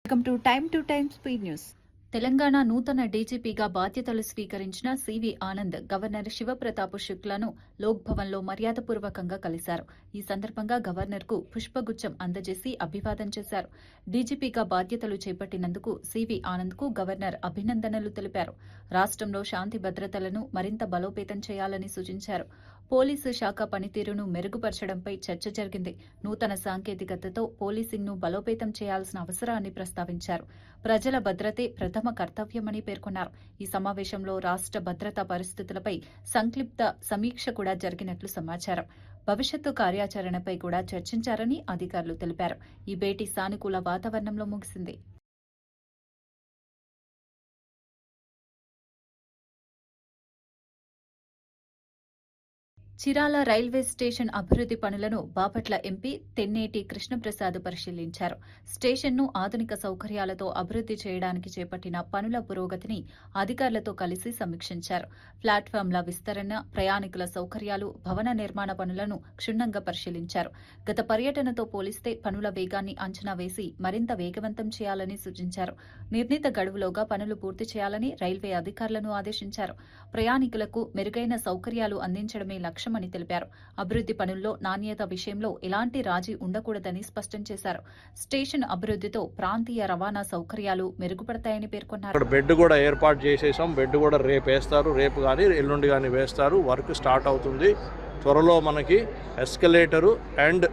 Welcome to time speed news. Telangana నూతన డీజీపీగా బాధ్యతలు స్వీకరించిన సివి ఆనంద్ గవర్నర్ శివప్రతాప్ శుక్లాను లోక్ భవన్లో మర్యాదపూర్వకంగా కలిశారు. ఈ సందర్భంగా గవర్నర్కు పుష్పగుచ్చం అందజేసి అభివాదం చేశారు. డీజీపీగా బాధ్యతలు చేపట్టినందుకు సివి ఆనంద్కు గవర్నర్ అభినందనలు తెలిపారు. రాష్ట్రంలో శాంతి భద్రతలను మరింత బలోపేతం చేయాలని సూచించారు. పోలీసు శాఖ పనితీరును మెరుగుపరచడంపై చర్చ జరిగింది. నూతన సాంకేతికతతో పోలీసింగ్ను బలోపేతం చేయాల్సిన అవసరాన్ని ప్రస్తావించారు. ప్రజల భద్రతే ప్రథమ కర్తవ్యమని పేర్కొన్నారు. ఈ సమావేశంలో రాష్ట్ర భద్రతా పరిస్థితులపై సంక్లిప్త సమీక్ష కూడా జరిగినట్లు సమాచారం. భవిష్యత్తు కార్యాచరణపై కూడా చర్చించారని అధికారులు తెలిపారు. ఈ భేటీ సానుకూల వాతావరణంలో ముగిసింది. చిరాల రైల్వే స్టేషన్ అభివృద్ది పనులను బాపట్ల ఎంపీ తెన్నేటి కృష్ణప్రసాద్ పరిశీలించారు. స్టేషన్ను ఆధునిక సౌకర్యాలతో అభివృద్ది చేయడానికి చేపట్టిన పనుల పురోగతిని అధికారులతో కలిసి సమీక్షించారు. ప్లాట్ఫామ్ల విస్తరణ, ప్రయాణికుల సౌకర్యాలు, భవన నిర్మాణ పనులను క్షుణ్ణంగా పరిశీలించారు. గత పర్యటనతో పోలిస్తే పనుల వేగాన్ని అంచనా వేసి మరింత వేగవంతం చేయాలని సూచించారు. నిర్ణీత గడువులోగా పనులు పూర్తి చేయాలని రైల్వే అధికారులను ఆదేశించారు. ప్రయాణికులకు మెరుగైన సౌకర్యాలు అందించడమే లక్ష్యమని తెలిపారు. అభివృద్ది పనుల్లో నాణ్యత విషయంలో ఎలాంటి రాజీ ఉండకూడదని స్పష్టం చేశారు. స్టేషన్ అభివృద్దితో ప్రాంతీయ రవాణా సౌకర్యాలు మెరుగుపడతాయని పేర్కొన్నారు. బెడ్ కూడా ఏర్పాటు చేసేసాం. బెడ్ కూడా రేపు వేస్తారు, రేపు కానీ ఎల్లుండి కానీ వేస్తారు. వర్క్ స్టార్ట్ అవుతుంది. త్వరలో మనకి ఎస్కలేటరు అండ్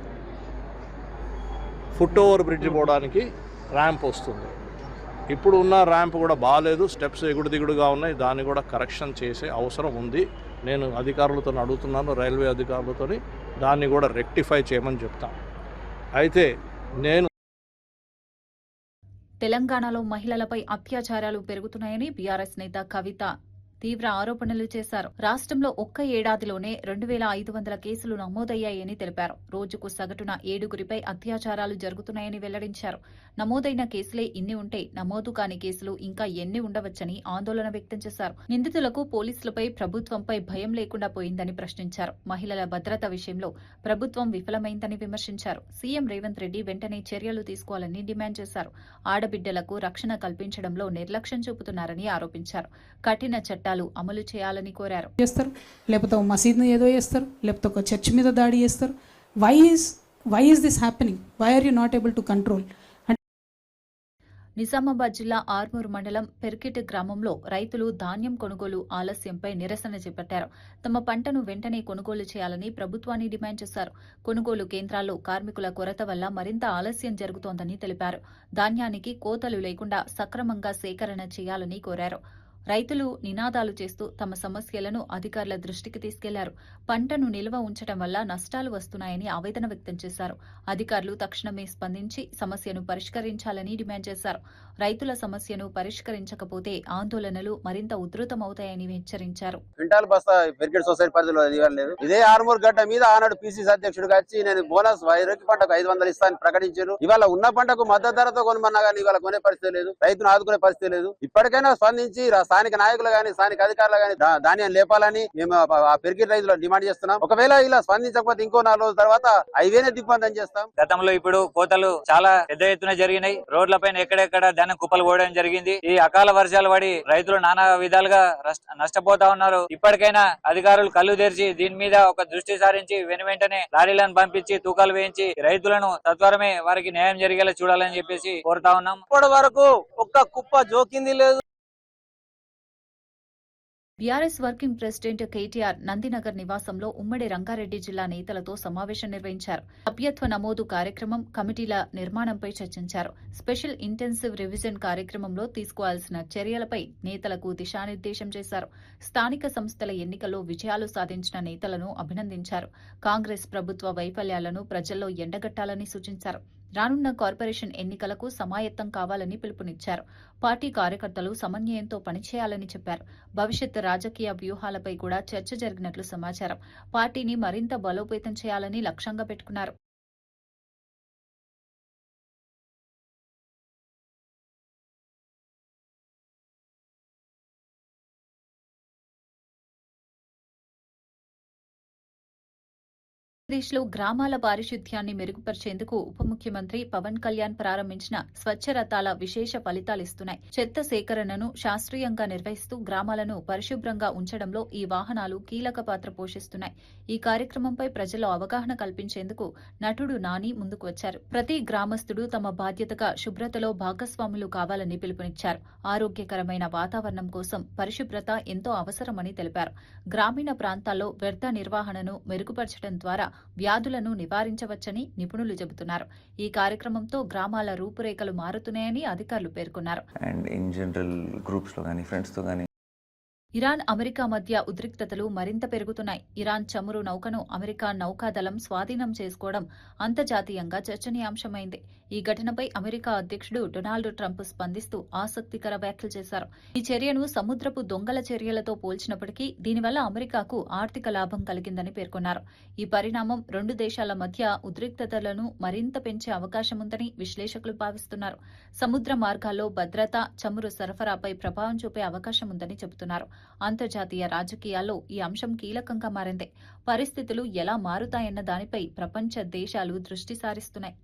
ఫుట్ ఓవర్ బ్రిడ్జ్ పోవడానికి ర్యాంప్ వస్తుంది. ఇప్పుడు ఉన్న ర్యాంప్ కూడా బాగాలేదు, స్టెప్స్ ఎగుడు దిగుడుగా ఉన్నాయి. దాన్ని కూడా కరెక్షన్ చేసే అవసరం ఉంది. నేను అధికారులతో అడుగుతున్నాను, రైల్వే అధికారులతో దాన్ని కూడా రెక్టిఫై చేయమని చెప్తాను. అయితే నేను తెలంగాణలో మహిళలపై అత్యాచారాలు పెరుగుతున్నాయని బీఆర్ఎస్ నేత కవిత తీవ్ర ఆరోపణలు చేశారు. రాష్ట్రంలో ఒక్క ఏడాదిలోనే 2500 కేసులు నమోదయ్యాయని తెలిపారు. రోజుకు సగటున 7గురిపై అత్యాచారాలు జరుగుతున్నాయని వెల్లడించారు. నమోదైన కేసులే ఇన్ని ఉంటే నమోదు కాని కేసులు ఇంకా ఎన్ని ఉండవచ్చని ఆందోళన వ్యక్తం చేశారు. నిందితులకు పోలీసులపై, ప్రభుత్వంపై భయం లేకుండా పోయిందని ప్రశ్నించారు. మహిళల భద్రత విషయంలో ప్రభుత్వం విఫలమైందని విమర్శించారు. సీఎం రేవంత్ రెడ్డి వెంటనే చర్యలు తీసుకోవాలని డిమాండ్ చేశారు. ఆడబిడ్డలకు రక్షణ కల్పించడంలో నిర్లక్ష్యం చూపుతున్నారని ఆరోపించారు. కఠిన చట్టాలు అమలు చేయాలని కోరారు. లేకపోతే మసీద్ని ఏదో చేస్తారు, లేకపోతే ఒక చర్చ్ మీద దాడి చేస్తారు. Why is this happening? Why are you not able to control? Nizamabad జిల్లా ఆర్మూర్ మండలం పెర్కిట్ గ్రామంలో రైతులు ధాన్యం కొనుగోలు ఆలస్యంపై నిరసన చేపట్టారు. తమ పంటను వెంటనే కొనుగోలు చేయాలని ప్రభుత్వాన్ని డిమాండ్ చేశారు. కొనుగోలు కేంద్రాల్లో కార్మికుల కొరత వల్ల మరింత ఆలస్యం జరుగుతోందని తెలిపారు. ధాన్యానికి కోతలు లేకుండా సక్రమంగా సేకరణ చేయాలని కోరారు. రైతులు నినాదాలు చేస్తూ తమ సమస్యలను అధికారుల దృష్టికి తీసుకెళ్లారు. పంటను నిల్వ ఉంచడం వల్ల నష్టాలు వస్తున్నాయని ఆవేదన వ్యక్తం చేశారు. అధికారులు తక్షణమే స్పందించి సమస్యను పరిష్కరించాలని డిమాండ్ చేశారు. రైతుల సమస్యను పరిష్కరించకపోతే ఆందోళనలు మరింత ఉధృతమవుతాయని హెచ్చరించారు. క్వింటాల్ బస్తా పెరిగేట్ సొసైటీ పరిధిలో ఇవ్వలేదు. ఇదే ఆర్మూర్ గడ్డ మీద ఆనాడు పీసీసీ అధ్యక్షుడిగా వచ్చి నేను బోనస్ వైరకి పంటకు 500 ఇస్తానని ప్రకటించారు. ఇవాళ ఉన్న పంటకు మద్దతు ధరతో కొనమన్నా కానీ ఇవాళ కొనే పరిస్థితి లేదు, రైతును ఆదుకునే పరిస్థితి లేదు. ఇప్పటికైనా స్పందించి స్థానిక నాయకులు గాని స్థానిక అధికారులు గాని ధాన్యం లేపాలని మేము ఆ పెరిగిన రైతులు డిమాండ్ చేస్తున్నాం. ఒకవేళ ఇలా స్పందించకపోతే ఇంకో 4 రోజుల తర్వాత హైవేనే దిగ్బంధం చేస్తాం. గతంలో ఇప్పుడు కోతలు చాలా పెద్ద ఎత్తున జరిగినాయి. రోడ్లపైన ఎక్కడెక్కడ ధాన్యం కుప్పలు పోవడం జరిగింది. ఈ అకాల వర్షాలు పడి రైతులు నానా విధాలుగా నష్టపోతా ఉన్నారు. ఇప్పటికైనా అధికారులు కళ్ళు తెరిచి దీని మీద ఒక దృష్టి సారించి వెంటనే లారీలను పంపించి తూకాలు వేయించి రైతులను తత్వరమే వారికి న్యాయం జరిగేలా చూడాలని చెప్పేసి కోరుతా ఉన్నాం. ఇప్పటి వరకు ఒక్క కుప్ప జోకింది లేదు. BRS working president KTR Nandinagar నివాసంలో ఉమ్మడి రంగారెడ్డి జిల్లా నేతలతో సమావేశం నిర్వహించారు. సభ్యత్వ నమోదు కార్యక్రమం, కమిటీల నిర్మాణంపై చర్చించారు. స్పెషల్ ఇంటెన్సివ్ రివిజన్ కార్యక్రమంలో తీసుకోవాల్సిన చర్యలపై నేతలకు దిశానిర్దేశం చేశారు. స్థానిక సంస్థల ఎన్నికల్లో విజయాలు సాధించిన నేతలను అభినందించారు. కాంగ్రెస్ ప్రభుత్వ వైఫల్యాలను ప్రజల్లో ఎండగట్టాలని సూచించారు. రానున్న కార్పొరేషన్ ఎన్నికలకు సమాయత్తం కావాలని పిలుపునిచ్చారు. పార్టీ కార్యకర్తలు సమన్వయంతో పనిచేయాలని చెప్పారు. భవిష్యత్ రాజకీయ వ్యూహాలపై కూడా చర్చ జరిగినట్లు సమాచారం. పార్టీని మరింత బలోపేతం చేయాలని లక్ష్యంగా పెట్టుకున్నారు. ఆంధ్రప్రదేశ్లో గ్రామాల పారిశుధ్యాన్ని మెరుగుపరిచేందుకు ఉప ముఖ్యమంత్రి పవన్ కళ్యాణ్ ప్రారంభించిన స్వచ్ఛ రథాల విశేష ఫలితాలిస్తున్నాయి. చెత్త సేకరణను శాస్త్రీయంగా నిర్వహిస్తూ గ్రామాలను పరిశుభ్రంగా ఉంచడంలో ఈ వాహనాలు కీలక పాత్ర పోషిస్తున్నాయి. ఈ కార్యక్రమంపై ప్రజల్లో అవగాహన కల్పించేందుకు నటుడు నాని ముందుకు వచ్చారు. ప్రతి గ్రామస్తుడు తమ బాధ్యతగా శుభ్రతలో భాగస్వాములు కావాలని పిలుపునిచ్చారు. ఆరోగ్యకరమైన వాతావరణం కోసం పరిశుభ్రత ఎంతో అవసరమని తెలిపారు. గ్రామీణ ప్రాంతాల్లో వ్యర్థ నిర్వహణను మెరుగుపరచడం ద్వారా వ్యాధులను నివారించవచ్చని నిపుణులు చెబుతున్నారు. ఈ కార్యక్రమంతో గ్రామాల రూపురేఖలు మారుతున్నాయని అధికారులు పేర్కొన్నారు. అండ్ ఇన్ జనరల్ గ్రూప్స్లో కానీ ఫ్రెండ్స్తో కానీ ఇరాన్ అమెరికా మధ్య ఉద్రిక్తతలు మరింత పెరుగుతున్నాయి. ఇరాన్ చమురు నౌకను అమెరికా నౌకాదళం స్వాధీనం చేసుకోవడం అంతర్జాతీయంగా చర్చనీయాంశమైంది. ఈ ఘటనపై అమెరికా అధ్యక్షుడు డొనాల్డ్ ట్రంప్ స్పందిస్తూ ఆసక్తికర వ్యాఖ్యలు చేశారు. ఈ చర్యను సముద్రపు దొంగల చర్యలతో పోల్చినప్పటికీ దీనివల్ల అమెరికాకు ఆర్థిక లాభం కలిగిందని పేర్కొన్నారు. ఈ పరిణామం రెండు దేశాల మధ్య ఉద్రిక్తతలను మరింత పెంచే అవకాశముందని విశ్లేషకులు భావిస్తున్నారు. సముద్ర మార్గాల్లో భద్రత, చమురు సరఫరాపై ప్రభావం చూపే అవకాశముందని చెబుతున్నారు. అంతర్జాతీయ రాజకీయాల్లో ఈ అంశం కీలకంగా మారింది. పరిస్థితులు ఎలా మారుతాయన్న దానిపై ప్రపంచ దేశాలు దృష్టి సారిస్తున్నాయి.